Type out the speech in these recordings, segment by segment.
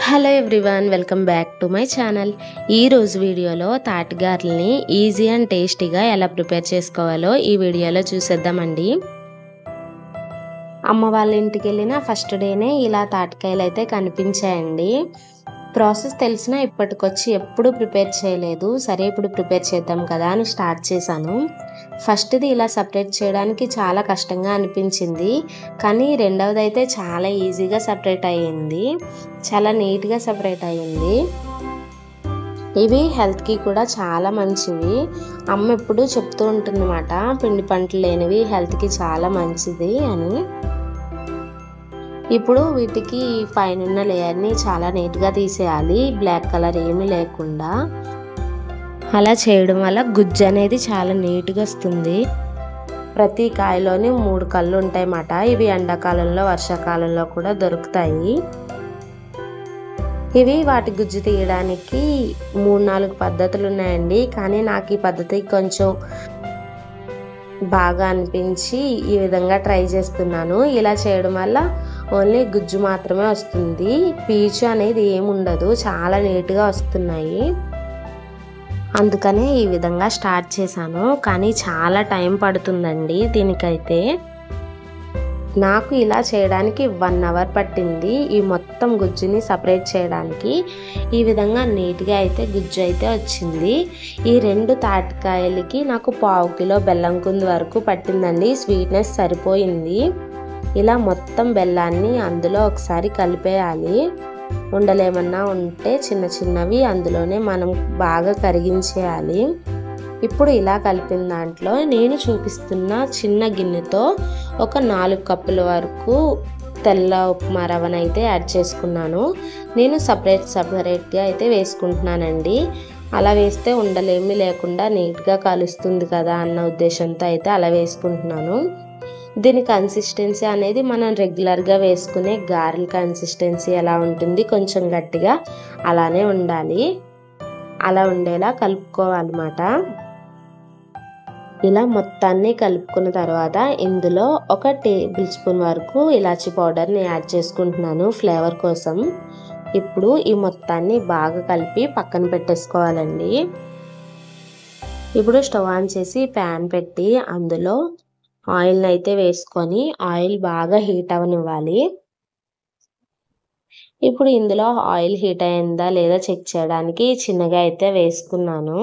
Hello everyone, welcome back to my channel. ఈరోజు వీడియోలో తాటిగారల్ని easy and టేస్టీగా ఎలా ప్రిపేర్ చేసుకోవాలో ఈ వీడియోలో చూసేద్దామండి. అమ్మ వాళ్ళ ఇంటికి వెళ్ళిన ఫస్ట్ డేనే ఇలా తాటికాయలు అయితే కనిపించాయండి. ప్రాసెస్ తెలిసినా ఇప్పటికొచ్చి ఎప్పుడు ప్రిపేర్ చేయలేదు. సరే ఇప్పుడు ప్రిపేర్ చేద్దాం కదా అని స్టార్ట్ చేశాను. ఫస్ట్ది ఇలా సపరేట్ చేయడానికి చాలా కష్టంగా అనిపించింది, కానీ రెండవది అయితే చాలా ఈజీగా సపరేట్ అయ్యింది, చాలా నీట్గా సపరేట్ అయ్యింది. ఇవి హెల్త్కి కూడా చాలా మంచివి. అమ్మ ఎప్పుడు చెప్తూ ఉంటుందన్నమాట, పిండి పంటలు లేనివి హెల్త్కి చాలా మంచిది అని. ఇప్పుడు వీటికి పైన లేయర్ని చాలా నీట్గా తీసేయాలి, బ్లాక్ కలర్ ఏమీ లేకుండా. అలా చేయడం వల్ల గుజ్జు అనేది చాలా నీట్గా వస్తుంది. ప్రతి కాయలోని 3 కళ్ళు ఉంటాయన్నమాట. ఇవి ఎండాకాలంలో వర్షాకాలంలో కూడా దొరుకుతాయి. ఇవి వాటి గుజ్జు తీయడానికి 3-4 పద్ధతులు ఉన్నాయండి, కానీ నాకు ఈ పద్ధతి కొంచెం బాగా అనిపించి ఈ విధంగా ట్రై చేస్తున్నాను. ఇలా చేయడం వల్ల ఓన్లీ గుజ్జు మాత్రమే వస్తుంది, పీచు అనేది ఏముండదు, చాలా నీట్గా వస్తున్నాయి. అందుకనే ఈ విధంగా స్టార్ట్ చేశాను, కానీ చాలా టైం పడుతుందండి దీనికైతే. నాకు ఇలా చేయడానికి 1 అవర్ పట్టింది, ఈ మొత్తం గుజ్జుని సపరేట్ చేయడానికి. ఈ విధంగా నీట్గా అయితే గుజ్జు అయితే వచ్చింది. ఈ 2 తాటికాయలకి నాకు 1/2 కిలో బెల్లం కుంది వరకు పట్టిందండి. స్వీట్నెస్ సరిపోయింది. ఇలా మొత్తం బెల్లాన్ని అందులో ఒకసారి కలిపేయాలి. ఉండలేమన్నా ఉంటే చిన్న చిన్నవి అందులోనే మనం బాగా కరిగించేయాలి. ఇప్పుడు ఇలా కలిపిన దాంట్లో నేను చూపిస్తున్న చిన్న గిన్నెతో ఒక 4 కప్పుల వరకు తెల్ల ఉప్మా రవ్వను అయితే యాడ్ చేసుకున్నాను. నేను సపరేట్గా అయితే వేసుకుంటున్నానండి. అలా వేస్తే ఉండలేమి లేకుండా నీట్గా కలుస్తుంది కదా అన్న ఉద్దేశంతో అయితే అలా వేసుకుంటున్నాను. దీని కన్సిస్టెన్సీ అనేది మనం రెగ్యులర్గా వేసుకునే గారెల కన్సిస్టెన్సీ ఎలా ఉంటుంది, కొంచెం గట్టిగా అలానే ఉండాలి. అలా ఉండేలా కలుపుకోవాలన్నమాట. ఇలా మొత్తాన్ని కలుపుకున్న తర్వాత ఇందులో 1 టేబుల్ స్పూన్ వరకు ఇలాచీ పౌడర్ని యాడ్ చేసుకుంటున్నాను ఫ్లేవర్ కోసం. ఇప్పుడు ఈ మొత్తాన్ని బాగా కలిపి పక్కన పెట్టేసుకోవాలండి. ఇప్పుడు స్టవ్ ఆన్ చేసి ప్యాన్ పెట్టి అందులో ఆయిల్ని అయితే వేసుకొని ఆయిల్ బాగా హీట్ అవనివ్వాలి. ఇప్పుడు ఇందులో ఆయిల్ హీట్ అయిందా లేదా చెక్ చేయడానికి చిన్నగా అయితే వేసుకున్నాను.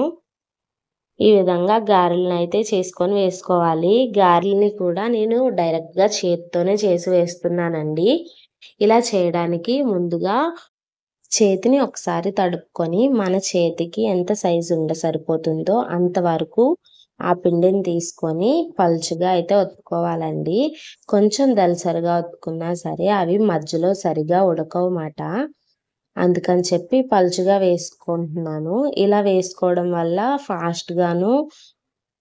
ఈ విధంగా గారెలను అయితే చేసుకొని వేసుకోవాలి. గారెలని కూడా నేను డైరెక్ట్గా చేతితోనే చేసి వేస్తున్నానండి. ఇలా చేయడానికి ముందుగా చేతిని ఒకసారి తడుపుకొని మన చేతికి ఎంత సైజు ఉండ సరిపోతుందో అంతవరకు ఆ పిండిని తీసుకొని పలుచగా అయితే ఒత్తుకోవాలండి. కొంచెం దలసరిగా ఒత్తుకున్నా సరే అవి మధ్యలో సరిగా ఉడకవమాట. అందుకని చెప్పి పలుచగా వేసుకుంటున్నాను. ఇలా వేసుకోవడం వల్ల ఫాస్ట్గాను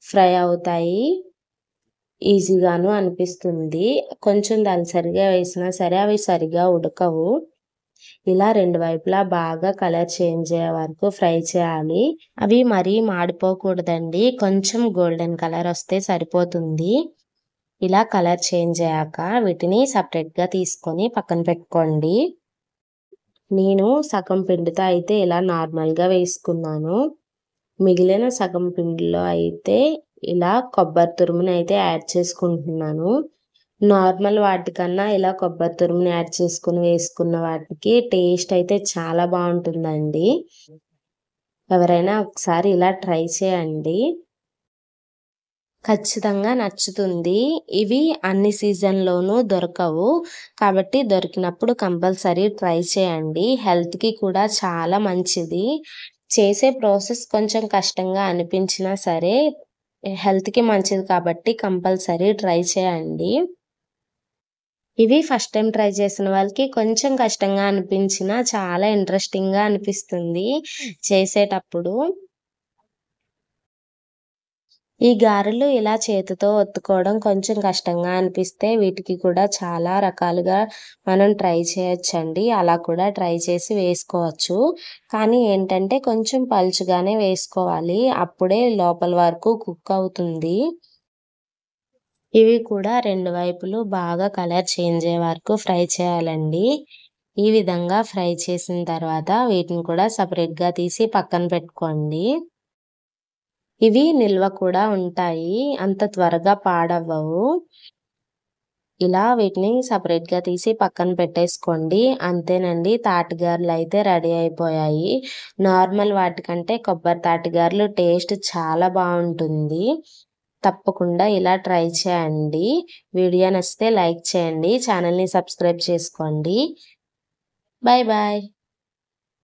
ఫ్రై అవుతాయి, ఈజీగాను అనిపిస్తుంది. కొంచెం దలసరిగా వేసినా సరే అవి సరిగా ఉడకవు. ఇలా 2 వైపులా బాగా కలర్ చేంజ్ అయ్యే వరకు ఫ్రై చేయాలి. అవి మరీ మాడిపోకూడదండి, కొంచెం గోల్డెన్ కలర్ వస్తే సరిపోతుంది. ఇలా కలర్ చేంజ్ అయ్యాక వీటిని సపరేట్గా తీసుకొని పక్కన పెట్టుకోండి. నేను సగం పిండితో అయితే ఇలా నార్మల్గా వేసుకున్నాను. మిగిలిన సగం పిండిలో అయితే ఇలా కొబ్బరి తురుముని అయితే యాడ్ చేసుకుంటున్నాను. నార్మల్ వాటికన్నా ఇలా కొబ్బరి తురుముని యాడ్ చేసుకుని వేసుకున్న వాటికి టేస్ట్ అయితే చాలా బాగుంటుందండి. ఎవరైనా ఒకసారి ఇలా ట్రై చేయండి, ఖచ్చితంగా నచ్చుతుంది. ఇవి అన్ని సీజన్లోనూ దొరకవు, కాబట్టి దొరికినప్పుడు కంపల్సరీ ట్రై చేయండి. హెల్త్కి కూడా చాలా మంచిది. చేసే ప్రాసెస్ కొంచెం కష్టంగా అనిపించినా సరే హెల్త్కి మంచిది కాబట్టి కంపల్సరీ ట్రై చేయండి. ఇవి ఫస్ట్ టైం ట్రై చేసిన వాళ్ళకి కొంచెం కష్టంగా అనిపించినా చాలా ఇంట్రెస్టింగ్గా అనిపిస్తుంది చేసేటప్పుడు. ఈ గారెలు ఇలా చేతితో ఒత్తుకోవడం కొంచెం కష్టంగా అనిపిస్తే వీటికి కూడా చాలా రకాలుగా మనం ట్రై చేయొచ్చండి. అలా కూడా ట్రై చేసి వేసుకోవచ్చు, కానీ ఏంటంటే కొంచెం పలుచగానే వేసుకోవాలి, అప్పుడే లోపల వరకు కుక్ అవుతుంది. ఇవి కూడా 2 వైపులు బాగా కలర్ చేంజ్ అయ్యే వరకు ఫ్రై చేయాలండి. ఈ విధంగా ఫ్రై చేసిన తర్వాత వీటిని కూడా సెపరేట్‌గా తీసి పక్కన పెట్టుకోండి. ఇవి నిల్వ కూడా ఉంటాయి. అంత త్వరగా పాడవ్వవు. ఇలా వీటిని సెపరేట్‌గా తీసి పక్కన పెట్టేసుకోండి. అంతేనండి, తాటిగారెలయితే రెడీ అయిపోయాయి. నార్మల్ వాటికంటే కొబ్బరి తాటిగారెలు టేస్ట్ చాలా బావుంటుంది. తప్పకుండా ఇలా ట్రై చేయండి. వీడియో నచ్చితే లైక్ చేయండి. ఛానెల్‌ని సబ్స్క్రైబ్ చేసుకోండి. Bye bye.